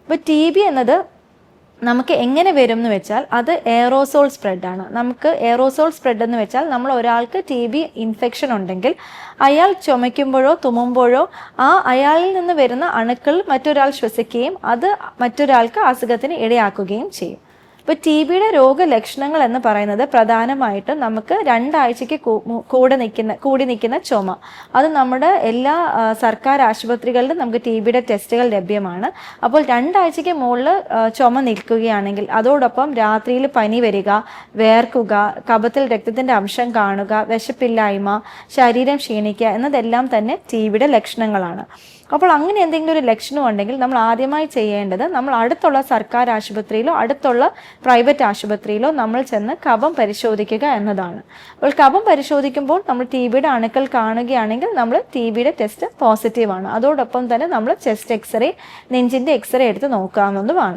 അപ്പോൾ T B എന്നത് നമുക്ക് എങ്ങനെ വരും എന്ന് വെച്ചാൽ അത് എയറോസോൾ സ്പ്രെഡാണ്. നമുക്ക് എയറോസോൾ സ്പ്രെഡ് എന്ന് വെച്ചാൽ നമ്മൾ ഒരാൾക്ക് ടി ബി ഇൻഫെക്ഷൻ ഉണ്ടെങ്കിൽ അയാൾ ചുമയ്ക്കുമ്പോഴോ തുമ്മുമ്പോഴോ അയാളിൽ നിന്ന് വരുന്ന അണുക്കൾ മറ്റൊരാൾ ശ്വസിക്കുകയും അത് മറ്റൊരാൾക്ക് അസുഖത്തിന് ഇടയാക്കുകയും ചെയ്യും. ഇപ്പോൾ ടി ബിയുടെ രോഗലക്ഷണങ്ങൾ എന്ന് പറയുന്നത് പ്രധാനമായിട്ടും നമുക്ക് 2 ആഴ്ചയ്ക്ക് കൂടി നിൽക്കുന്ന ചുമ. അത് നമ്മുടെ എല്ലാ സർക്കാർ ആശുപത്രികളിലും നമുക്ക് ടി ബിയുടെ ടെസ്റ്റുകൾ ലഭ്യമാണ്. അപ്പോൾ 2 ആഴ്ചയ്ക്ക് മുകളിൽ ചുമ നിൽക്കുകയാണെങ്കിൽ, അതോടൊപ്പം രാത്രിയിൽ പനി വരിക, വേർക്കുക, കഫത്തിൽ രക്തത്തിൻ്റെ അംശം കാണുക, വിശപ്പില്ലായ്മ, ശരീരം ക്ഷീണിക്കുക എന്നതെല്ലാം തന്നെ ടി ബിയുടെ ലക്ഷണങ്ങളാണ്. അപ്പോൾ അങ്ങനെ എന്തെങ്കിലും ഒരു ലക്ഷണം ഉണ്ടെങ്കിൽ നമ്മൾ ആദ്യമായി ചെയ്യേണ്ടത് നമ്മൾ അടുത്തുള്ള സർക്കാർ ആശുപത്രിയിലോ അടുത്തുള്ള പ്രൈവറ്റ് ആശുപത്രിയിലോ നമ്മൾ ചെന്ന് കഫം പരിശോധിക്കുക എന്നതാണ്. അപ്പോൾ കഫം പരിശോധിക്കുമ്പോൾ നമ്മൾ ടി ബിയുടെ അണുക്കൾ കാണുകയാണെങ്കിൽ നമ്മൾ ടി ബിയുടെ ടെസ്റ്റ് പോസിറ്റീവാണ്. അതോടൊപ്പം തന്നെ നമ്മൾ ചെസ്റ്റ് എക്സ്റേ, നെഞ്ചിൻ്റെ എക്സ്റേ എടുത്ത് നോക്കാവുന്നതുമാണ്.